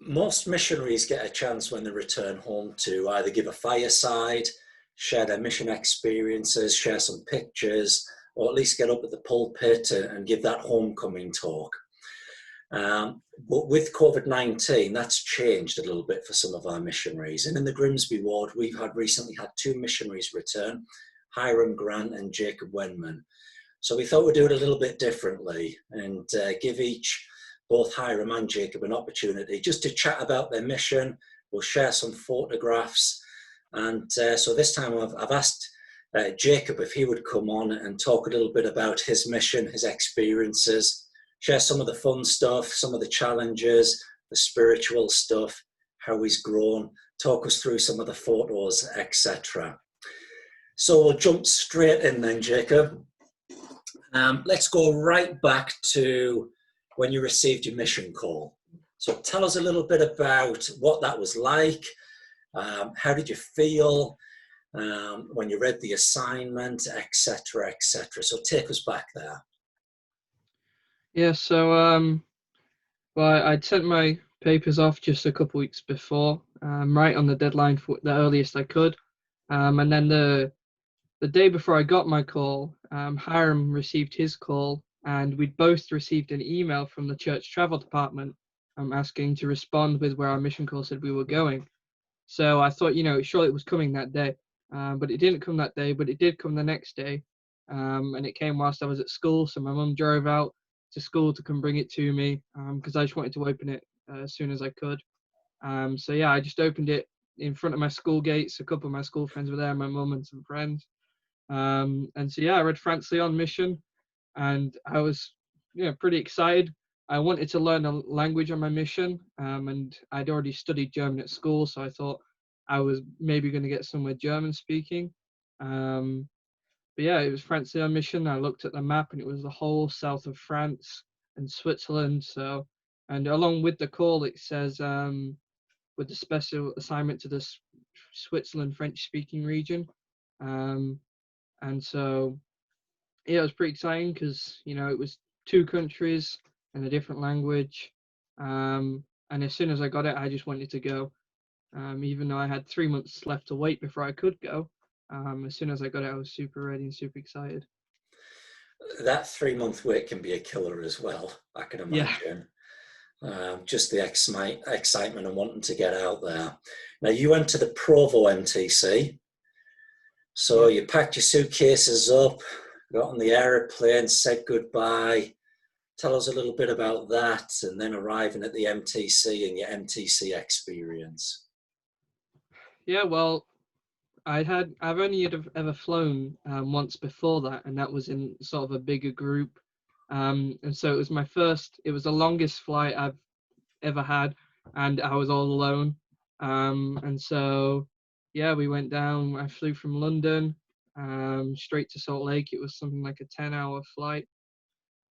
Most missionaries get a chance when they return home to either give a fireside, share their mission experiences, share some pictures, or at least get up at the pulpit and give that homecoming talk. But with COVID-19, that's changed a little bit for some of our missionaries. And in the Grimsby ward, we've recently had two missionaries return, Hiram Grant and Jacob Wenman. So we thought we'd do it a little bit differently and give both Hiram and Jacob an opportunity just to chat about their mission. We'll share some photographs. And so this time I've asked Jacob if he would come on and talk a little bit about his mission, his experiences, share some of the fun stuff, some of the challenges, the spiritual stuff, how he's grown, talk us through some of the photos, etc. So we'll jump straight in then, Jacob. Let's go right back to when you received your mission call. So tell us a little bit about what that was like. How did you feel when you read the assignment, etc., etc.? So take us back there. Yeah, so well, I'd sent my papers off just a couple weeks before, right on the deadline for the earliest I could. And then the day before I got my call, Hiram received his call, and we'd both received an email from the church travel department asking to respond with where our mission call said we were going. So I thought, surely it was coming that day. But it didn't come that day, but it did come the next day. And it came whilst I was at school. So my mum drove out to school to come bring it to me because I just wanted to open it as soon as I could. So yeah, I just opened it in front of my school gates. A couple of my school friends were there, my mum and some friends. And so yeah, I read Francely on Mission, and I was pretty excited. I wanted to learn a language on my mission, and I'd already studied German at school, so I thought I was maybe going to get somewhere German speaking. But yeah, it was Francely on Mission. I looked at the map, and it was the whole south of France and Switzerland. So, and along with the call, it says with the special assignment to the Switzerland French-speaking region. And so, yeah, it was pretty exciting because, it was two countries and a different language. And as soon as I got it, I just wanted to go. Even though I had 3 months left to wait before I could go. As soon as I got it, I was super ready and super excited. That 3-month wait can be a killer as well, I can imagine. Yeah. Just the excitement and wanting to get out there. Now, you went to the Provo MTC. So you packed your suitcases up, got on the aeroplane, said goodbye. Tell us a little bit about that, and then arriving at the MTC and your MTC experience. Yeah, well, I've only ever flown once before that, and that was in sort of a bigger group. And so it was the longest flight I've ever had, and I was all alone. And so, yeah, we went down. I flew from London straight to Salt Lake. It was something like a 10-hour flight.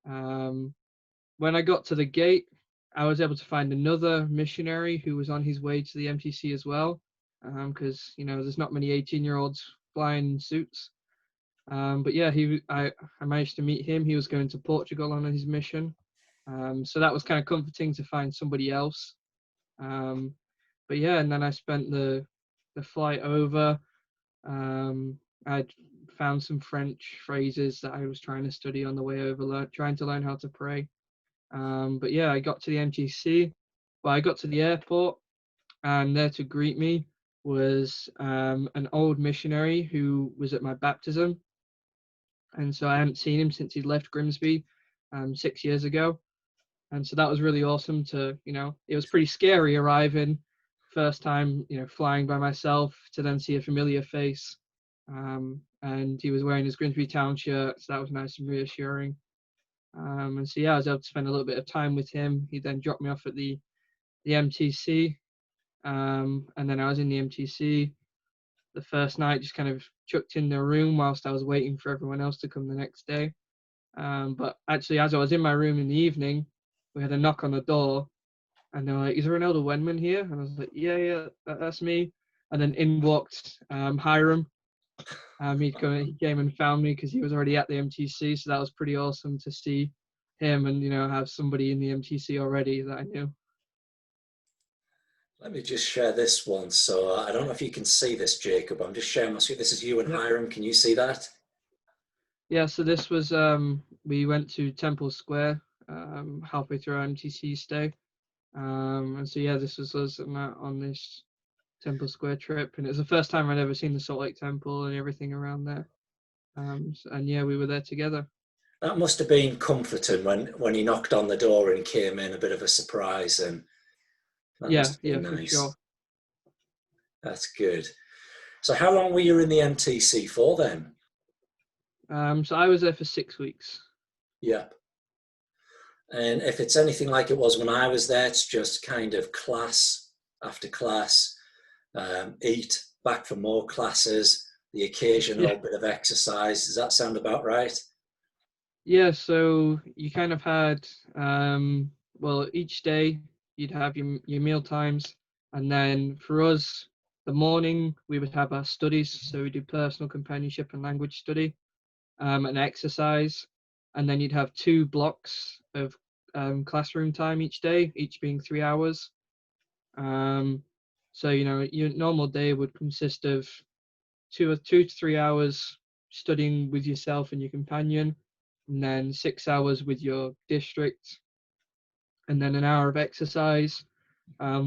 When I got to the gate, I was able to find another missionary who was on his way to the MTC as well, because there's not many 18-year-olds flying in suits. But yeah, I managed to meet him. He was going to Portugal on his mission. So that was kind of comforting to find somebody else. But yeah, and then I spent the flight over. I'd found some French phrases that I was trying to study on the way over, trying to learn how to pray. But yeah, I got to the MTC. Well, I got to the airport, and there to greet me was an old missionary who was at my baptism. And so I hadn't seen him since he'd left Grimsby 6 years ago. And so that was really awesome it was pretty scary arriving first time, flying by myself to then see a familiar face. And he was wearing his Grimsby Town shirt, so that was nice and reassuring. And so yeah, I was able to spend a little bit of time with him. He then dropped me off at the MTC. And then I was in the MTC the first night, just kind of chucked in the room whilst I was waiting for everyone else to come the next day. But actually, as I was in my room in the evening, we had a knock on the door, and they were like, "Is there an elder Wenman here?" And I was like, "Yeah, that's me." And then in walked Hiram. He came and found me because he was already at the MTC, so that was pretty awesome to see him and have somebody in the MTC already that I knew. Let me just share this one. So I don't know if you can see this, Jacob. I'm just sharing my screen. This is you and Yep. Hiram. Can you see that? Yeah, so this was we went to Temple Square halfway through our MTC stay. And so yeah, this was us on this Temple Square trip, and it was the first time I'd ever seen the Salt Lake Temple and everything around there. And yeah, we were there together. That must have been comforting when he knocked on the door and came in, a bit of a surprise, and that Yeah, must have yeah, been for sure. nice. That's good. So how long were you in the MTC for then? So I was there for 6 weeks. Yep. And if it's anything like it was when I was there, it's just kind of class after class, eat, back for more classes, the Yeah, occasional bit of exercise. Does that sound about right? yeah. So you kind of had well, each day you'd have your meal times, and then for us, the morning we would have our studies. So we do personal companionship and language study, and exercise, and then you'd have two blocks of classroom time each day, each being 3 hours. Um, so your normal day would consist of 2 to 3 hours studying with yourself and your companion, and then 6 hours with your district, and then an hour of exercise,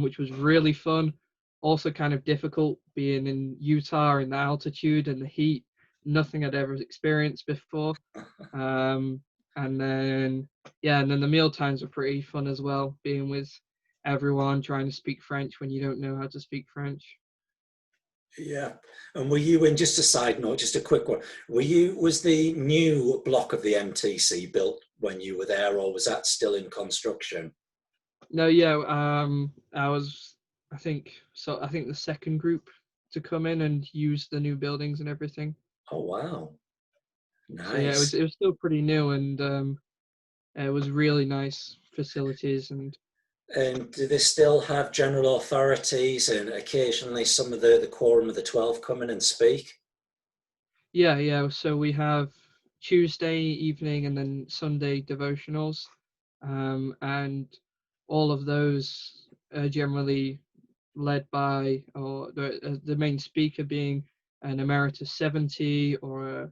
which was really fun. Also, kind of difficult being in Utah in the altitude and the heat. Nothing I'd ever experienced before. Um, and then, yeah, and then the meal times were pretty fun as well, being with everyone, trying to speak French when you don't know how to speak French. Yeah. And were you in, just a side note, just a quick one, was the new block of the MTC built when you were there, or was that still in construction? No, yeah, I was, I think, so I think the second group to come in and use the new buildings and everything. Oh, wow. So yeah, Nice. it was still pretty new, and it was really nice facilities. And And do they still have general authorities and occasionally some of the quorum of the 12 come in and speak? yeah, yeah, so we have Tuesday evening and then Sunday devotionals, and all of those are generally led by, or the main speaker being an emeritus 70, or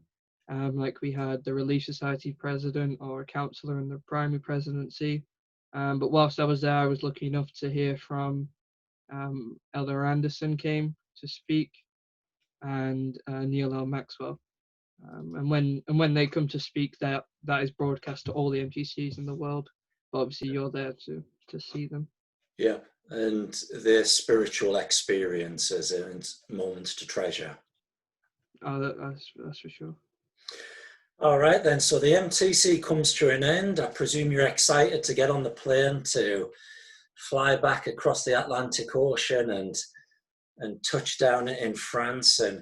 like we had the Relief Society president or a councillor in the primary presidency. But whilst I was there, I was lucky enough to hear from Elder Anderson came to speak, and Neil L. Maxwell. And when they come to speak, that is broadcast to all the MTCs in the world. But obviously, you're there to see them. Yeah. And their spiritual experiences and moments to treasure. Oh, that's for sure. All right, then. So the MTC comes to an end. I presume you're excited to get on the plane to fly back across the Atlantic Ocean and touch down in France. And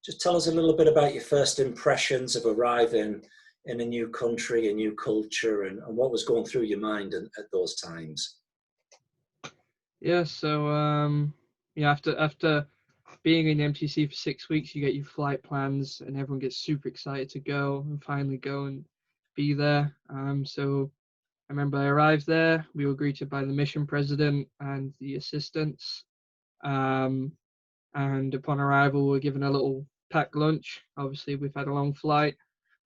just tell us a little bit about your first impressions of arriving in a new country, a new culture, and what was going through your mind at those times. Yeah. So yeah, after being in MTC for 6 weeks, you get your flight plans, and everyone gets super excited to go and finally go and be there. So I remember I arrived there. We were greeted by the mission president and the assistants. Um, and upon arrival, we were given a little packed lunch. Obviously, we've had a long flight,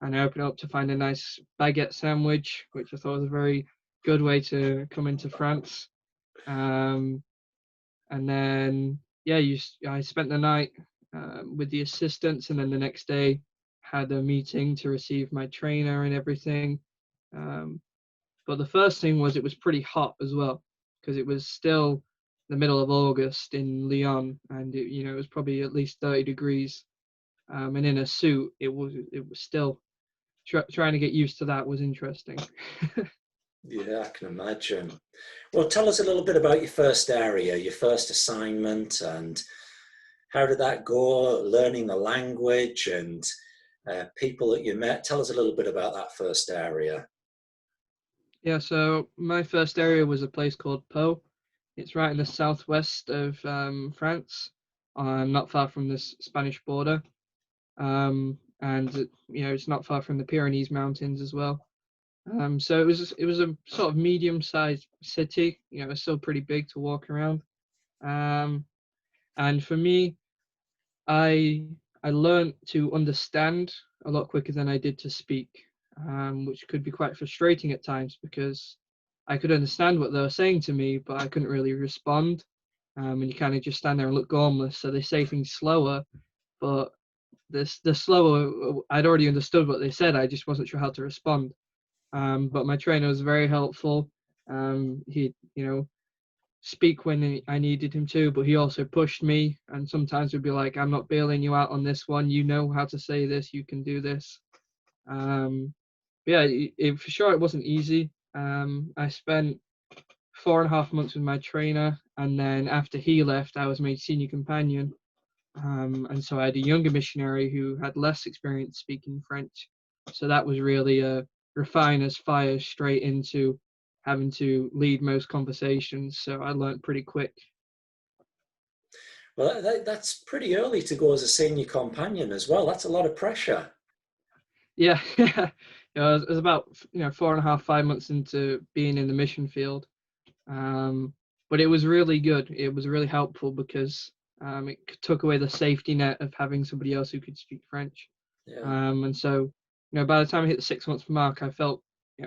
and I opened up to find a nice baguette sandwich, which I thought was a very good way to come into France. Um, and then, yeah, I spent the night with the assistants, and then the next day had a meeting to receive my trainer and everything. Um, but the first thing was it was pretty hot as well, because it was still the middle of August in Lyon, and it was probably at least 30 degrees. And in a suit, it was still trying to get used to that was interesting. Yeah, I can imagine. Well, tell us a little bit about your first area, your first assignment, and how did that go? Learning the language and people that you met. Tell us a little bit about that first area. Yeah, so my first area was a place called Po. It's right in the southwest of France, not far from the Spanish border. And it's not far from the Pyrenees Mountains as well. So it was a sort of medium-sized city. It's still pretty big to walk around. And for me, I I learned to understand a lot quicker than I did to speak, which could be quite frustrating at times because I could understand what they were saying to me, but I couldn't really respond. And you kind of just stand there and look gormless. So they say things slower, but the slower I'd already understood what they said. I just wasn't sure how to respond. But my trainer was very helpful. He, speak when I needed him to, but he also pushed me. And sometimes would be like, "I'm not bailing you out on this one. You know how to say this. You can do this." Um, yeah, for sure it wasn't easy. I spent 4.5 months with my trainer, and then after he left, I was made senior companion. And so I had a younger missionary who had less experience speaking French. So that was really a refiner's fire straight into having to lead most conversations. So I learned pretty quick. Well, that's pretty early to go as a senior companion as well. That's a lot of pressure. Yeah, yeah. It was about 4.5, 5 months into being in the mission field. But it was really good. It was really helpful because it took away the safety net of having somebody else who could speak French. Yeah. And so, by the time I hit the 6 month mark, I felt,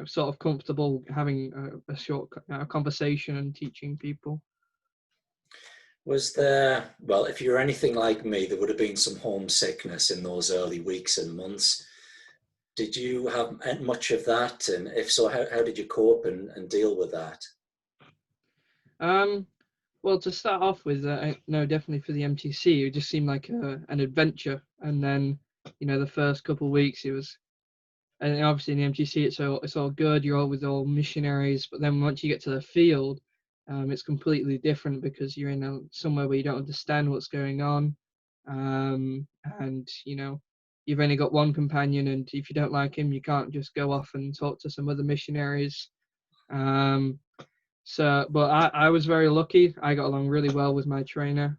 sort of comfortable having a short conversation and teaching people. Was there, well, if you're anything like me, there would have been some homesickness in those early weeks and months. Did you have much of that? And if so, how did you cope and deal with that? Um, well, to start off with, no, definitely for the MTC, it just seemed like an adventure. And then, the first couple of weeks, it was, and obviously in the MTC, it's all good. You're all with all missionaries, but then once you get to the field, it's completely different because you're in somewhere where you don't understand what's going on, and you've only got one companion, and if you don't like him, you can't just go off and talk to some other missionaries. Um, but I was very lucky. I got along really well with my trainer,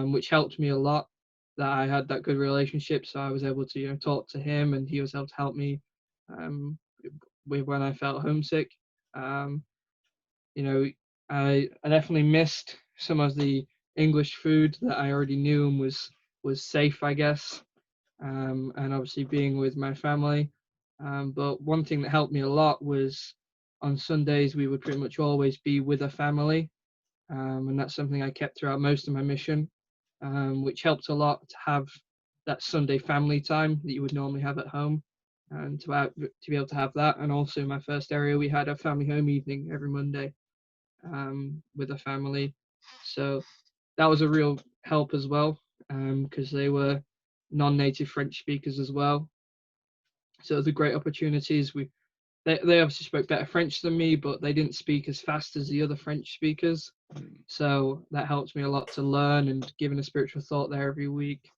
which helped me a lot. That I had that good relationship, so I was able to talk to him, and he was able to help me um, with when I felt homesick. Um, you know, I definitely missed some of the English food that I already knew and was safe, I guess, and obviously being with my family. But one thing that helped me a lot was on Sundays we would pretty much always be with a family, and that's something I kept throughout most of my mission, which helped a lot to have that Sunday family time that you would normally have at home, and to be able to have that. And also in my first area, we had a family home evening every Monday with a family, so that was a real help as well because they were non-native French speakers as well. So the great opportunities. They obviously spoke better French than me, but they didn't speak as fast as the other French speakers. So that helps me a lot to learn and giving a spiritual thought there every week.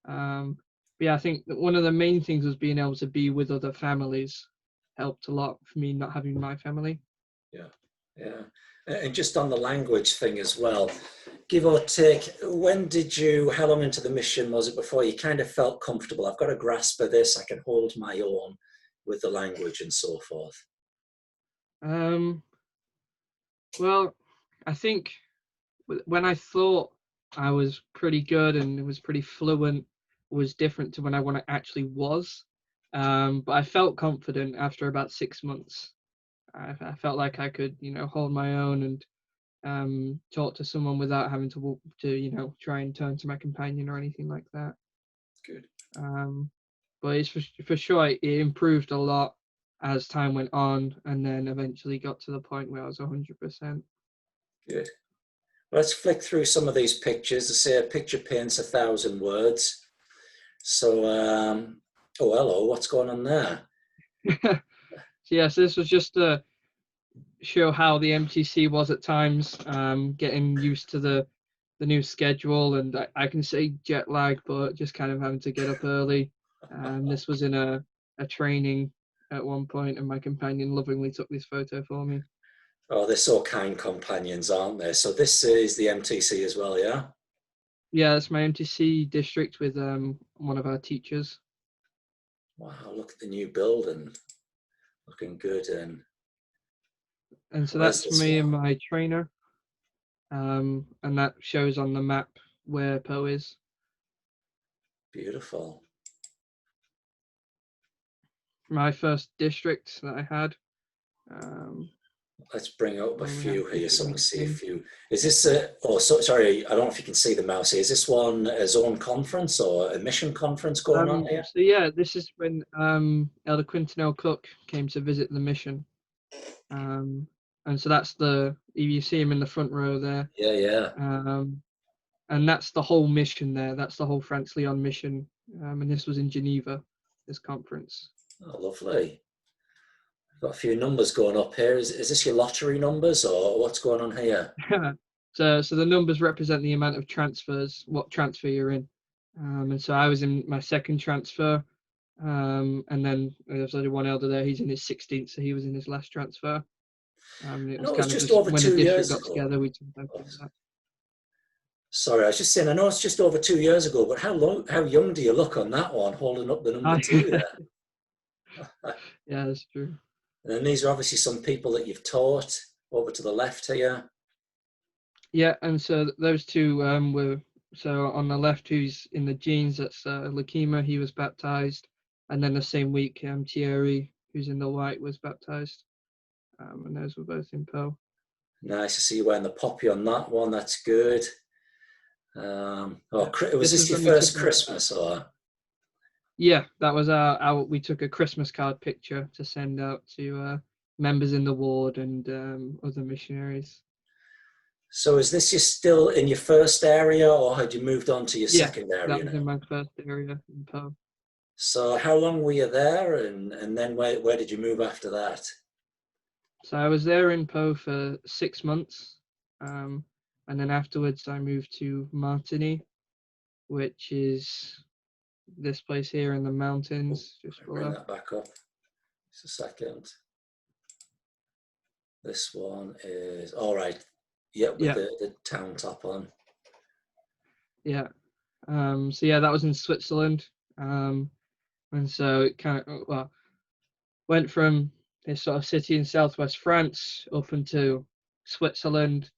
But yeah, I think that one of the main things was being able to be with other families helped a lot for me not having my family. Yeah, yeah. And just on the language thing as well, give or take, how long into the mission was it before you kind of felt comfortable? I've got a grasp of this, I can hold my own with the language and so forth. Um, well, I think when I thought I was pretty good and it was pretty fluent was different to when I actually was. But I felt confident after about 6 months. I felt like I could, hold my own and talk to someone without having to walk to, try and turn to my companion or anything like that. Good, Um, but it's for sure it improved a lot as time went on, and then eventually got to the point where I was 100%. good. Let's flick through some of these pictures. They say a picture paints 1,000 words. So, oh, hello, what's going on there? So yes, this was just to show how the MTC was at times, getting used to the new schedule, and I can say jet lag, but just kind of having to get up early. This was in a training at one point, and my companion lovingly took this photo for me. Oh, they're so kind companions, aren't they? So this is the MTC as well, yeah? Yeah, that's my MTC district with one of our teachers. Wow, look at the new building. Looking good. And And so where's that's this me and one? my trainer. and that shows on the map where Po is. Beautiful. My first district that I had. Let's bring up a When we had few here so we can district see a meeting. few. Is this sorry, I don't know if you can see the mouse here. Is this one a zone conference or a mission conference going on here? So yeah, this is when Elder Quintanil Cook came to visit the mission. And so that's you see him in the front row there. Yeah. And that's the whole mission there. That's the whole Franz Leon mission. And this was in Geneva, this conference. Oh, lovely. Got a few numbers going up here. Is this your lottery numbers or what's going on here? So the numbers represent the amount of transfers, what transfer you're in. And so I was in my second transfer. And then there's only one elder there. He's in his 16th, so he was in his last transfer. It was No, kind it's of just just over when the 2 district years got ago. together, we took that. Sorry, I was just saying, I know it's just over 2 years ago, but how young do you look on that one, holding up the number 2 there? Yeah, that's true. And then these are obviously some people that you've taught over to the left here. Yeah, and so those two were, so on the left, who's in the genes, that's Lakima, he was baptized. And then the same week, Thierry, who's in the white, was baptized. And those were both in Po. Nice to see you wearing the poppy on that one. That's good. Was this your first Christmas or? Yeah, that was we took a Christmas card picture to send out to members in the ward and other missionaries. So is this still in your first area or had you moved on to your second area that was now? in my first area in Po. So how long were you there and then where did you move after that? So I was there in Po for 6 months. And then afterwards I moved to Martigny, which is this place here in the mountains just below. Bring that back up. Just a second. This one is all right. Yeah, with the town top on. Yeah. So yeah, that was in Switzerland. And so it kind of went from this sort of city in southwest France up into Switzerland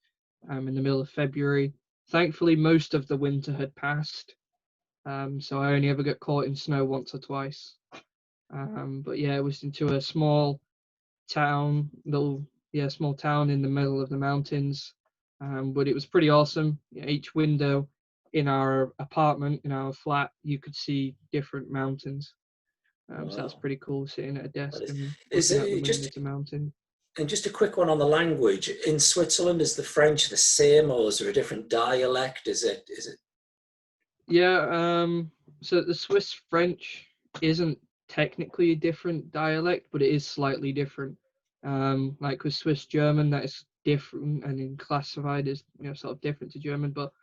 in the middle of February. Thankfully, most of the winter had passed. So I only ever got caught in snow once or twice. But yeah, it was into a small town, small town in the middle of the mountains. But it was pretty awesome. Each window in our apartment, in our flat, you could see different mountains. Wow. So that's pretty cool, sitting at a desk and is looking out the it window at a mountain. And just a quick one on the language. In Switzerland, is the French the same or is there a different dialect? Is it? Yeah, so the Swiss French isn't technically a different dialect, but it is slightly different. Like with Swiss German, that is different and in classified as sort of different to German, but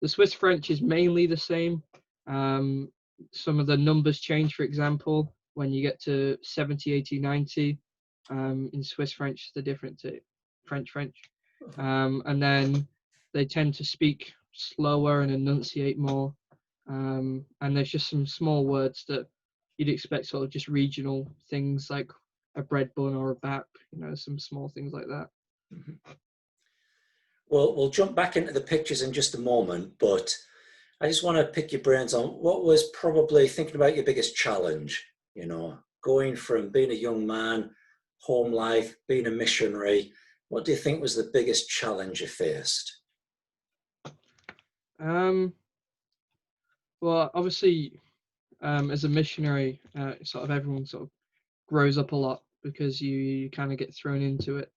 the Swiss French is mainly the same. Some of the numbers change, for example, when you get to 70, 80, 90, in Swiss French, they're different to French. And then they tend to speak slower and enunciate more. And there's just some small words that you'd expect, sort of just regional things like a bread bun or a bap, some small things like that. Mm-hmm. Well, we'll jump back into the pictures in just a moment, but I just want to pick your brains on what was probably thinking about your biggest challenge, going from being a young man, home life, being a missionary. What do you think was the biggest challenge you faced? Well, obviously, as a missionary, sort of everyone sort of grows up a lot because you kind of get thrown into it.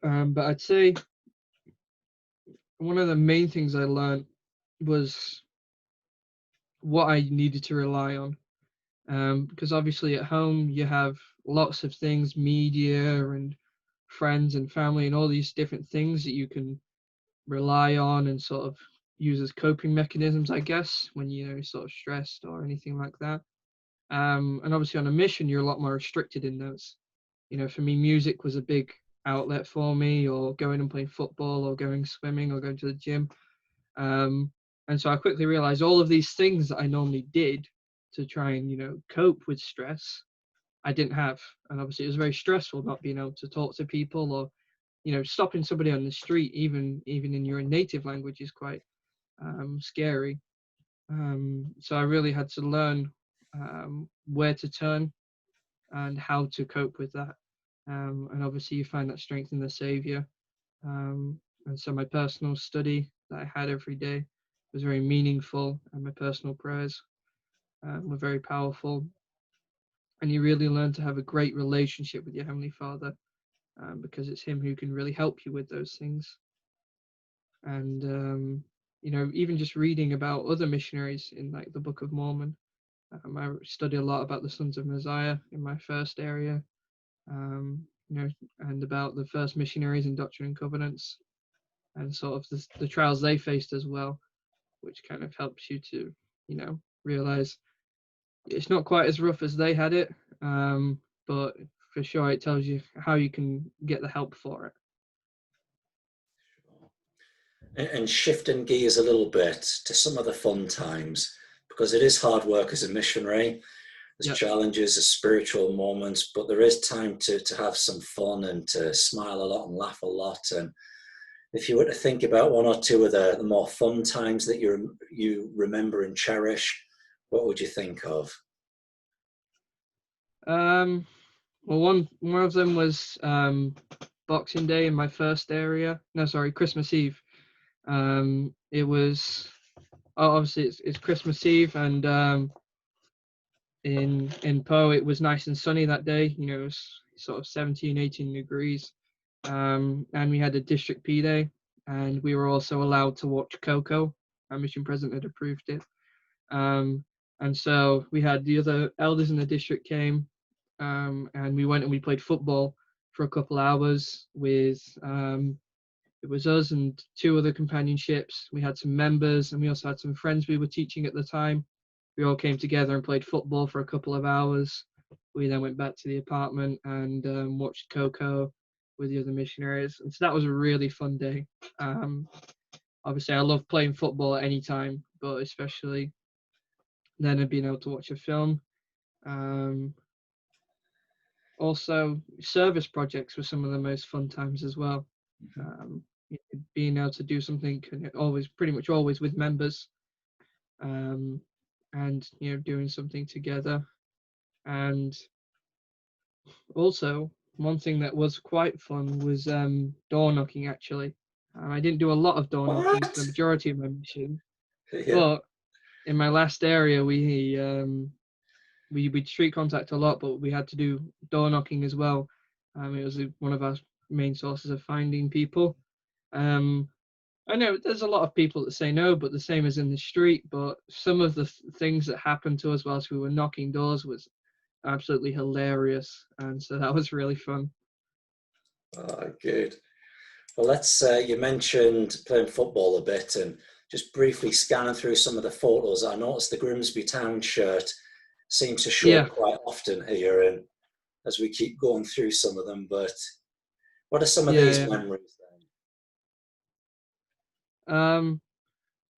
But I'd say one of the main things I learned was what I needed to rely on. Because obviously at home you have lots of things, media and friends and family and all these different things that you can rely on and sort of use as coping mechanisms, I guess, when you're sort of stressed or anything like that. And obviously on a mission, you're a lot more restricted in those. For me, music was a big outlet for me, or going and playing football, or going swimming, or going to the gym. And so I quickly realized all of these things that I normally did to try and, cope with stress, I didn't have. And obviously it was very stressful not being able to talk to people or stopping somebody on the street, even in your native language, is quite scary. So I really had to learn where to turn and how to cope with that. And obviously you find that strength in the Savior. And so my personal study that I had every day was very meaningful, and my personal prayers were very powerful. And you really learn to have a great relationship with your Heavenly Father, because it's Him who can really help you with those things. And even just reading about other missionaries in like the Book of Mormon, I study a lot about the Sons of Messiah in my first area, and about the first missionaries in Doctrine and Covenants, and sort of the trials they faced as well, which kind of helps you to, realize it's not quite as rough as they had it, but for sure it tells you how you can get the help for it. And shifting gears a little bit to some of the fun times, because it is hard work as a missionary. There's challenges, there's spiritual moments, but there is time to have some fun and to smile a lot and laugh a lot. And if you were to think about one or two of the more fun times that you remember and cherish, what would you think of? Well, one of them was Boxing Day in my first area. No, sorry, Christmas Eve. It was obviously it's Christmas Eve, and in Poe it was nice and sunny that day. It was sort of 17, 18 degrees, and we had a district P day, and we were also allowed to watch Coco. Our mission president had approved it, and so we had the other elders in the district came, and we went and we played football for a couple hours with. It was us and two other companionships. We had some members, and we also had some friends we were teaching at the time. We all came together and played football for a couple of hours. We then went back to the apartment and watched Coco with the other missionaries. And so that was a really fun day. Obviously, I love playing football at any time, but especially then and being able to watch a film. Also, service projects were some of the most fun times as well. Being able to do something pretty much always with members, and doing something together. And also one thing that was quite fun was door knocking. Actually, I didn't do a lot of door knocking for the majority of my mission, but in my last area we street contact a lot, but we had to do door knocking as well. It was one of our main sources of finding people. I know there's a lot of people that say no, but the same as in the street. But some of the things that happened to us whilst we were knocking doors was absolutely hilarious, and so that was really fun. Oh, good. Well, you mentioned playing football a bit, and just briefly scanning through some of the photos, I noticed the Grimsby Town shirt seems to show up quite often here, and as we keep going through some of them. But what are some of these memories then?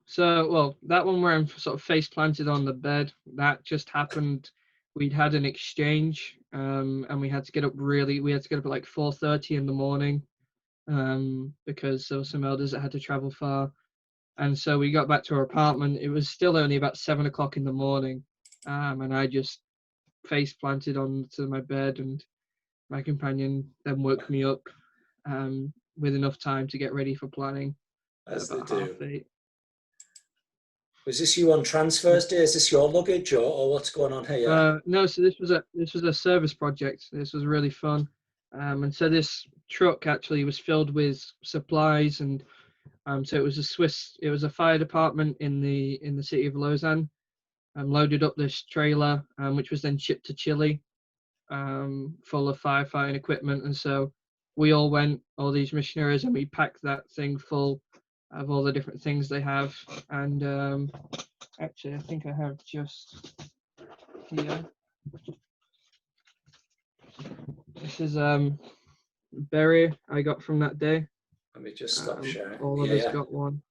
So that one where I'm sort of face planted on the bed, that just happened. We'd had an exchange, and we had to get up at like 4:30 in the morning, because there were some elders that had to travel far. And so we got back to our apartment. It was still only about 7 o'clock in the morning, and I just face planted onto my bed, and my companion then woke me up with enough time to get ready for planning. As about they do. 8:30. Was this you on transfers day? Is this your luggage, or what's going on here? No, so this was a service project. This was really fun, and so this truck actually was filled with supplies, and so it was a fire department in the city of Lausanne, loaded up this trailer, which was then shipped to Chile, full of firefighting equipment. And so we all went, all these missionaries, and we packed that thing full of all the different things they have. And actually, I think I have just here. This is berry I got from that day. Let me just stop sharing. All of us got one.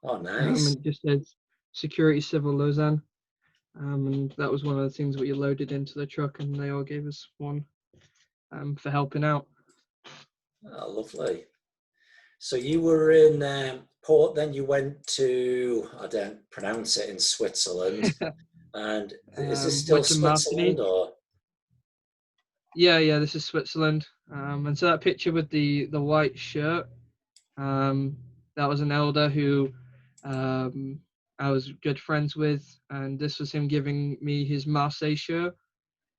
Oh, nice. And it just says Security Civil Lausanne. And that was one of the things we loaded into the truck, and they all gave us one for helping out. Oh, lovely. So you were in Port, then you went to, I don't pronounce it, in Switzerland. And is this still Went to Switzerland Martinique. or? Yeah, this is Switzerland. And so that picture with the white shirt, that was an elder who um, I was good friends with, and this was him giving me his Marseille shirt,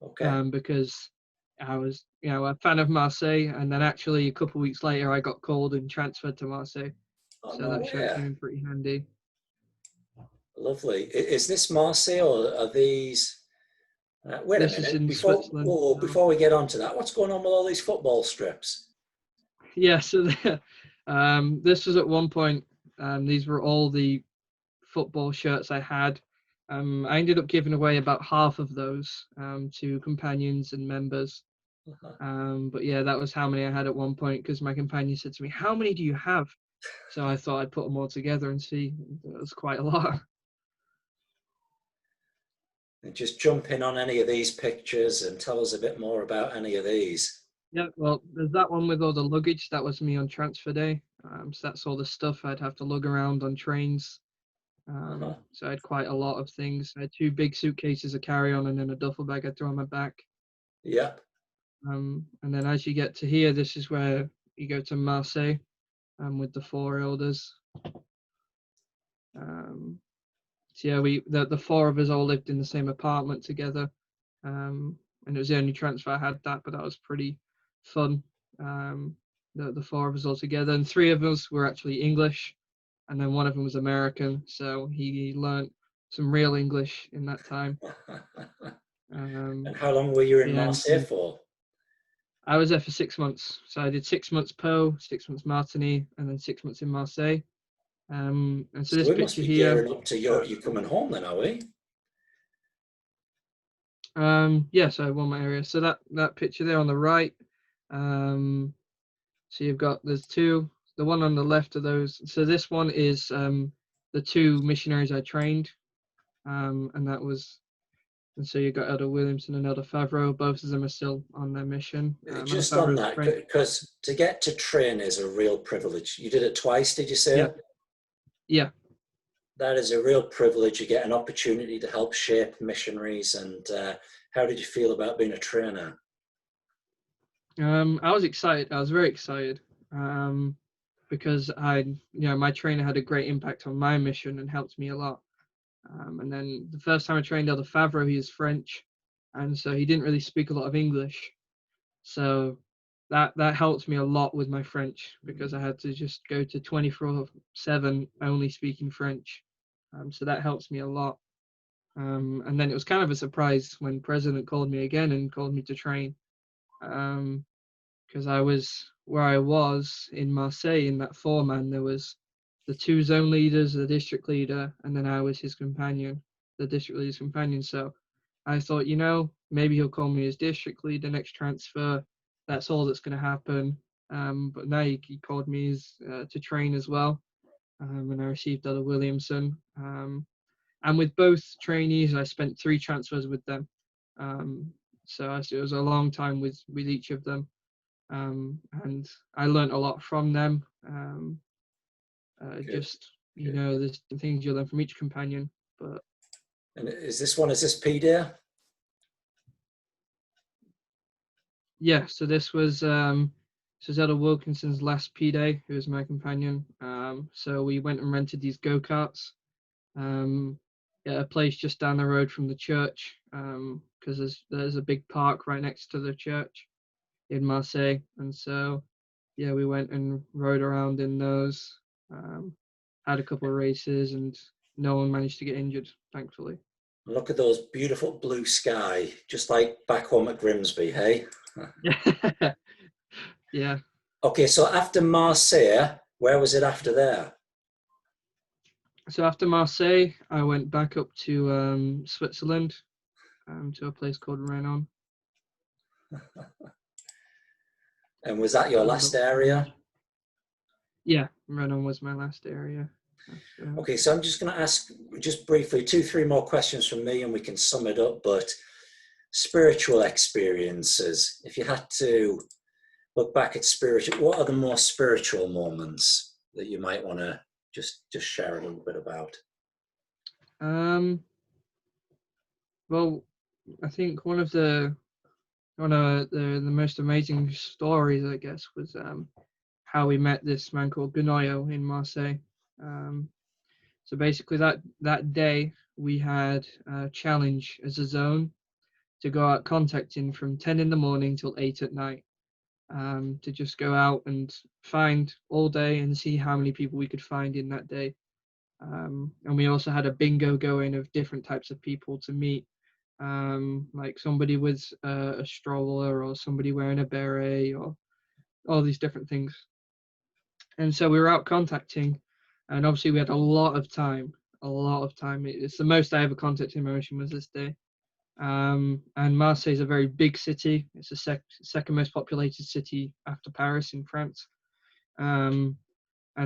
Okay. because I was, a fan of Marseille, and then actually a couple of weeks later I got called and transferred to Marseille, Oh, so no that shirt way. came in pretty handy. Lovely. Is this Marseille or are these? Wait a This is minute. in Before, Switzerland. whoa, So. before we get on to that, what's going on with all these football strips? Yeah, so this was at one point. These were all the football shirts I had. I ended up giving away about half of those to companions and members. But yeah, that was how many I had at one point, because my companion said to me, "How many do you have?" So I thought I'd put them all together and see. It was quite a lot. And just jump in on any of these pictures and tell us a bit more about any of these. Yeah, well, there's that one with all the luggage. That was me on transfer day. So that's all the stuff I'd have to lug around on trains. Uh-huh. So I had quite a lot of things. I had two big suitcases of carry-on and then a duffel bag I'd throw on my back. Yep. And then as you get to here, this is where you go to Marseille with the four elders. So yeah, the four of us all lived in the same apartment together. And it was the only transfer I had but that was pretty fun. The four of us all together, and three of us were actually English, and then one of them was American, so he learnt some real English in that time. And how long were you in Yeah, Marseille for? I was there for 6 months. So I did 6 months Po, 6 months Martigny, and then 6 months in Marseille. And so So this we must picture be here, gearing up to you coming home then, are we? yeah, so I won my area. So that picture there on the right, so there's two. The one on the left of those. So this one is the two missionaries I trained, and so you've got Elder Williamson and Elder Favreau. Both of them are still on their mission. Elder Just on Favreau's that, French. because to get to train is a real privilege. You did it twice, did you say? Yeah, yeah. That is a real privilege. You get an opportunity to help shape missionaries. And how did you feel about being a trainer? I was excited. I was very excited because my trainer had a great impact on my mission and helped me a lot. And then the first time I trained Elder Favreau, he is French, and so he didn't really speak a lot of English. So that helped me a lot with my French, because I had to just go to 24/7 only speaking French. So that helps me a lot. And then it was kind of a surprise when President called me again and called me to train. Because I was where I was in Marseille in that four-man, there was the two zone leaders, the district leader, and then I was his companion, the district leader's companion. So I thought, maybe he'll call me as district leader next transfer. That's all that's going to happen. But now he called me to train as well, and I received Elder Williamson. And with both trainees, I spent 3 transfers with them. So it was a long time with each of them. And I learned a lot from them. Good. Just there's the things you learn from each companion. But And is this P Day? yeah, so this was Elder Wilkinson's last P Day, who was my companion. So we went and rented these go-karts at a place just down the road from the church, because there's a big park right next to the church in Marseille, and so yeah, we went and rode around in those. Had a couple of races, and no one managed to get injured, thankfully. Look at those beautiful blue sky, just like back home at Grimsby, hey? Yeah. Okay, so after Marseille, where was it after there? So after Marseille, I went back up to Switzerland, to a place called Renon. And was that your last area? Yeah, Renon was my last area. Okay, so I'm just going to ask just briefly 2-3 more questions from me and we can sum it up. But spiritual experiences, if you had to look back at spiritual, what are the more spiritual moments that you might want to just share a little bit about? Well, I think one of the most amazing stories, I guess, was how we met this man called Ganoyo in Marseille. So basically, that day we had a challenge as a zone to go out contacting from 10 in the morning till 8 at night, to just go out and find all day and see how many people we could find in that day. And we also had a bingo going of different types of people to meet, like somebody with a stroller or somebody wearing a beret or all these different things. And so we were out contacting, and obviously we had a lot of time. It's the most I ever contacted in my mission was this day. And Marseille is a very big city. It's the second most populated city after Paris in France. And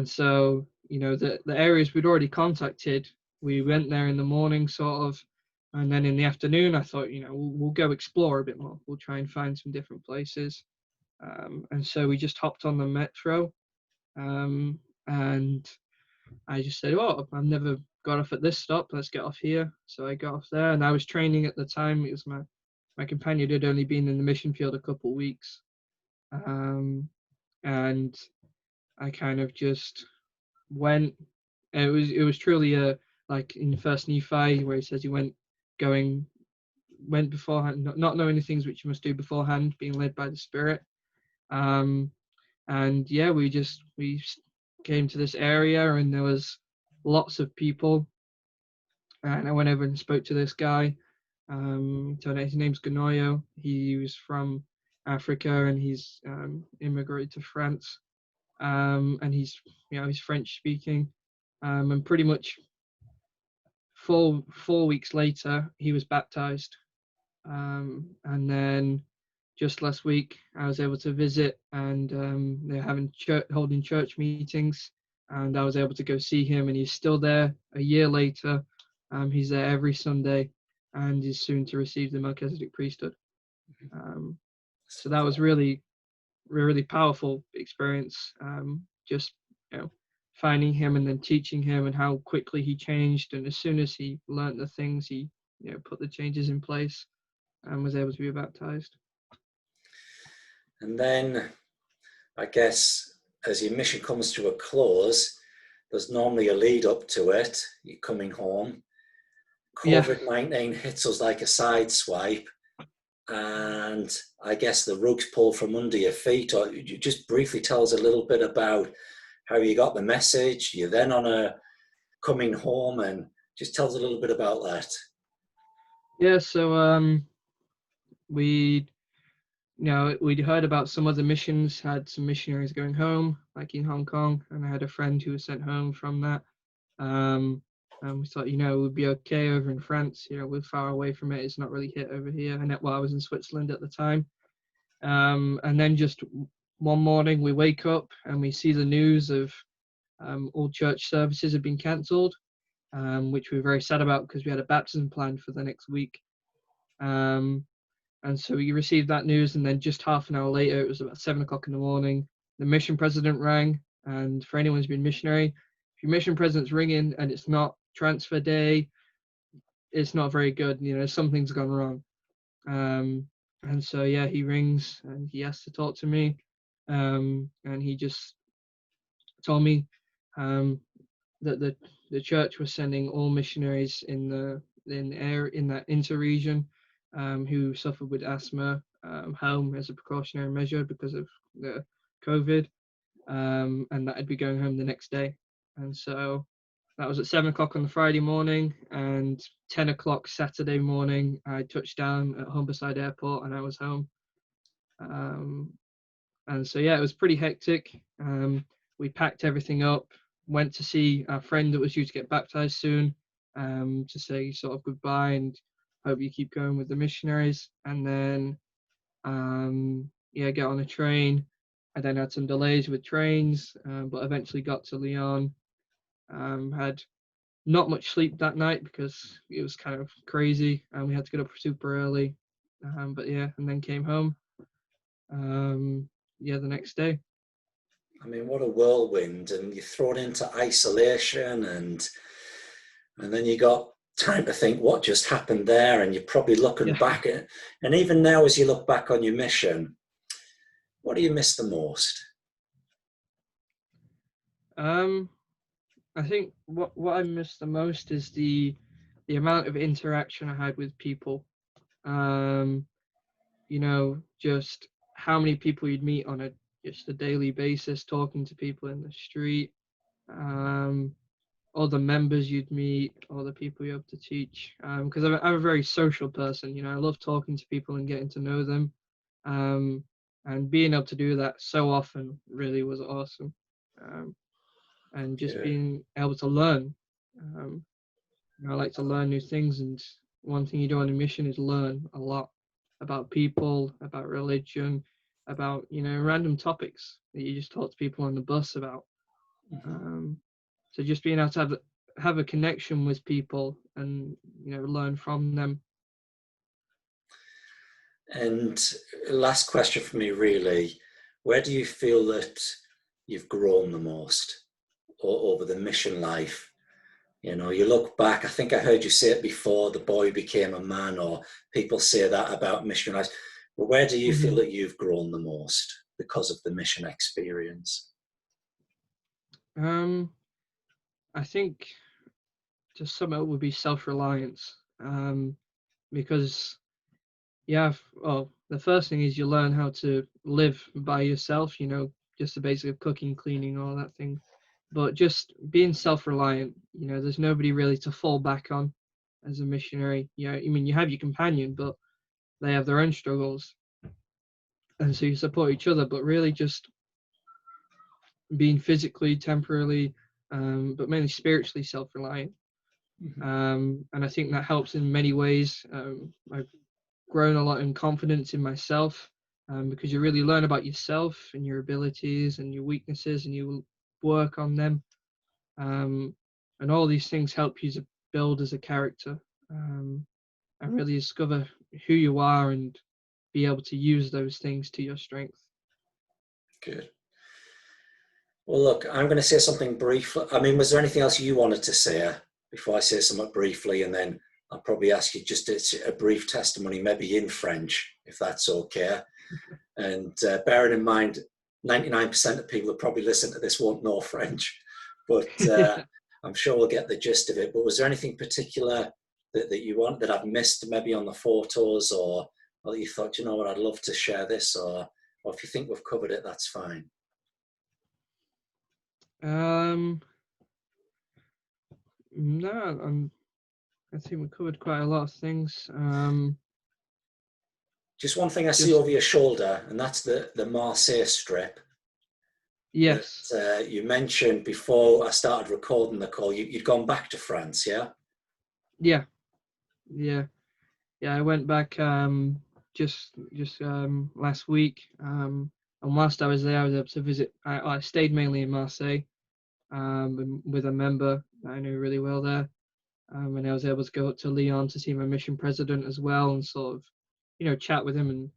so, the areas we'd already contacted, we went there in the morning sort of, and then in the afternoon I thought, we'll go explore a bit more. We'll try and find some different places. And so we just hopped on the metro, and I just said, oh, I've never got off at this stop, let's get off here. So I got off there, and I was training at the time. It was my companion had only been in the mission field a couple of weeks. And I kind of just went. It was truly like in the first Nephi where he says he went beforehand, not knowing the things which you must do beforehand, being led by the Spirit. And yeah, we came to this area, and there was lots of people. And I went over and spoke to this guy. His name's Ganoyo. He was from Africa, and he's immigrated to France. And he's French speaking. And pretty much 4 weeks later, he was baptized. And then just last week, I was able to visit, and they're holding church meetings, and I was able to go see him, and he's still there a year later. He's there every Sunday, and he's soon to receive the Melchizedek priesthood. So that was really, really powerful experience. Just finding him and then teaching him, and how quickly he changed. And as soon as he learnt the things, he put the changes in place and was able to be baptized. And then, I guess, as your mission comes to a close, there's normally a lead up to it. You're coming home. COVID-19 hits us like a sideswipe, and I guess the rug's pulled from under your feet. Or you just briefly tell us a little bit about how you got the message. You're then on a coming home, and just tell us a little bit about that. Yeah, so we'd heard about some other missions, had some missionaries going home, like in Hong Kong, and I had a friend who was sent home from that. And we thought, it would be okay over in France. We're far away from it. It's not really hit over here. And I was in Switzerland at the time. And then just one morning we wake up and we see the news of all church services have been cancelled, which we were very sad about because we had a baptism planned for the next week. And so we received that news, and then just half an hour later, it was about 7 o'clock in the morning, the mission president rang. And for anyone who's been missionary, if your mission president's ringing and it's not transfer day, it's not very good. Something's gone wrong. And so, yeah, he rings and he asks to talk to me. And he just told me that the church was sending all missionaries in that inter-region who suffered with asthma home as a precautionary measure because of the COVID, and that I'd be going home the next day. And so that was at 7 o'clock on the Friday morning, and 10 o'clock Saturday morning, I touched down at Humberside Airport and I was home. And so, yeah, it was pretty hectic. We packed everything up, went to see our friend that was due to get baptized soon, to say sort of goodbye and hope you keep going with the missionaries. And then, get on a train. I then had some delays with trains, but eventually got to Lyon. Had not much sleep that night because it was kind of crazy and we had to get up super early. But yeah, and then came home. the next day. I mean, what a whirlwind, and you're thrown into isolation, and then you got time to think what just happened there, and you're probably looking Yeah. back at, and even now as you look back on your mission, what do you miss the most? Um, I think what I miss the most is the amount of interaction I had with people. Um, just how many people you'd meet on a daily basis, talking to people in the street, um, all the members you'd meet, all the people you have to teach. Because I'm a very social person. I love talking to people and getting to know them. Um, and being able to do that so often really was awesome. Um, and just Good. being able to learn. Um, I like to learn new things, and one thing you do on a mission is learn a lot about people, about religion, about random topics that you just talk to people on the bus about. Mhm. Um, so just being able to have a connection with people and learn from them. And last question for me, really, where do you feel that you've grown the most over the mission life? You look back, I think I heard you say it before, the boy became a man, or people say that about mission life. But where do you feel Hmm. that you've grown the most because of the mission experience? Um, I think to sum it up would be self-reliance. Because yeah, well, the first thing is you learn how to live by yourself, just the basic of cooking, cleaning, all that thing. But just being self-reliant, there's nobody really to fall back on as a missionary. I mean, you have your companion, but they have their own struggles, and so you support each other. But really, just being physically, temporarily, but mainly spiritually self-reliant. Mhm. And I think that helps in many ways. I've grown a lot in confidence in myself, because you really learn about yourself and your abilities and your weaknesses, and you work on them. Um, and all these things help you to build as a character, and really discover who you are and be able to use those things to your strength. Good. Well, look, I'm going to say something brief. I mean, was there anything else you wanted to say before I say something briefly? And then I'll probably ask you just a brief testimony, maybe in French, if that's okay. And bearing in mind, 99% of people that probably listen to this won't know French, but Yeah. I'm sure we'll get the gist of it. But was there anything particular that you want that I've missed maybe on the photos, or that you thought, what, I'd love to share this, or if you think we've covered it, that's fine. Um, no, I think we covered quite a lot of things. Just one thing I see Just over your shoulder, and that's the Marseille strip that yes, you mentioned before I started recording the call. You'd gone back to France, yeah? yeah, yeah. Yeah, I went back just last week. And whilst I was there, I was able to visit. I stayed mainly in Marseille, with a member that I knew really well there. And I was able to go up to Lyon to see my mission president as well, and sort of, chat with him. And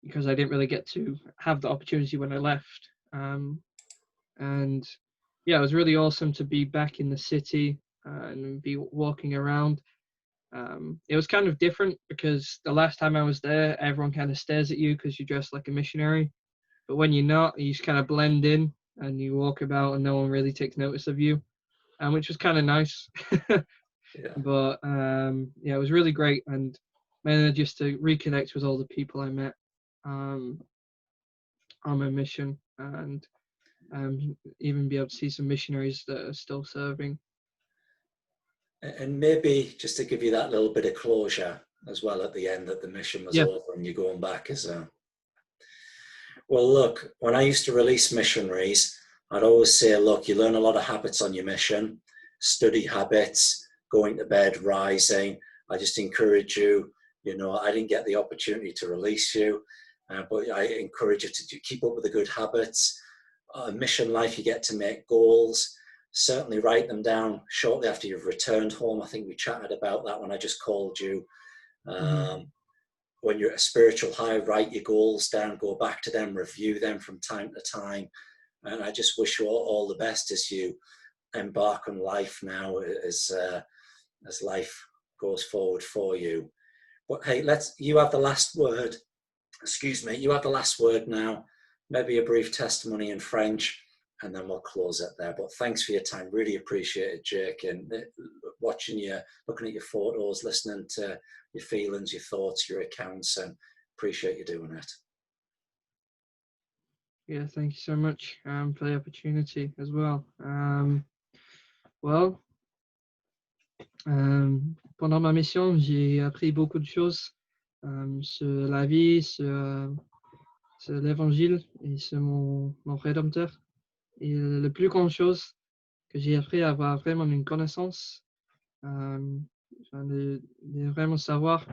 because I didn't really get to have the opportunity when I left. And yeah, it was really awesome to be back in the city, and be walking around. It was kind of different because the last time I was there, everyone kind of stares at you because you dress like a missionary. But when you're not, you just kind of blend in and you walk about and no one really takes notice of you, which was kind of nice. Yeah. But yeah, it was really great, and mainly just to reconnect with all the people I met, um, on my mission, and even be able to see some missionaries that are still serving. And maybe just to give you that little bit of closure as well at the end, that the mission was Yeah. over and you're going back as a. Well, look, when I used to release missionaries, I'd always say, look, you learn a lot of habits on your mission, study habits, going to bed, rising. I just encourage you, I didn't get the opportunity to release you, but I encourage you to keep up with the good habits. Mission life, you get to make goals. Certainly write them down shortly after you've returned home. I think we chatted about that when I just called you. Hmm. Um, when you're at a spiritual high, write your goals down, go back to them, review them from time to time. And I just wish you all the best as you embark on life now, as life goes forward for you. But hey, you have the last word. Excuse me, you have the last word now. Maybe a brief testimony in French, and then we'll close it there. But thanks for your time. Really appreciate it, Jake, and watching you, looking at your photos, listening to your feelings, your thoughts, your accounts, and appreciate you doing it. Yeah, thank you so much for the opportunity as well. Pendant ma mission, j'ai appris beaucoup de choses sur la vie, sur l'évangile et sur mon Rédempteur. Et la plus grande chose que j'ai appris à avoir vraiment une connaissance, de vraiment savoir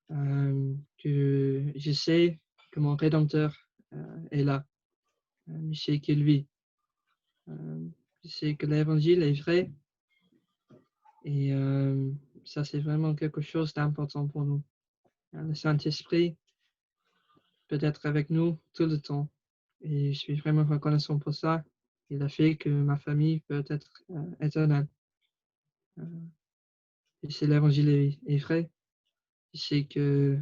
que je sais que mon Rédempteur est là. Je sais qu'il vit. Je sais que l'évangile est vrai. Et ça, c'est vraiment quelque chose d'important pour nous. Le Saint-Esprit peut être avec nous tout le temps. Et je suis vraiment reconnaissant pour ça. Il a fait que ma famille peut être éternelle. Et si l'évangile est vrai, je sais que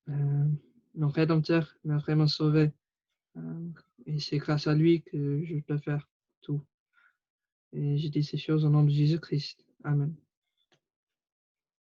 mon Rédempteur m'a vraiment sauvé. Et c'est grâce à lui que je peux faire tout. Et je dis ces choses au nom de Jésus-Christ. Amen.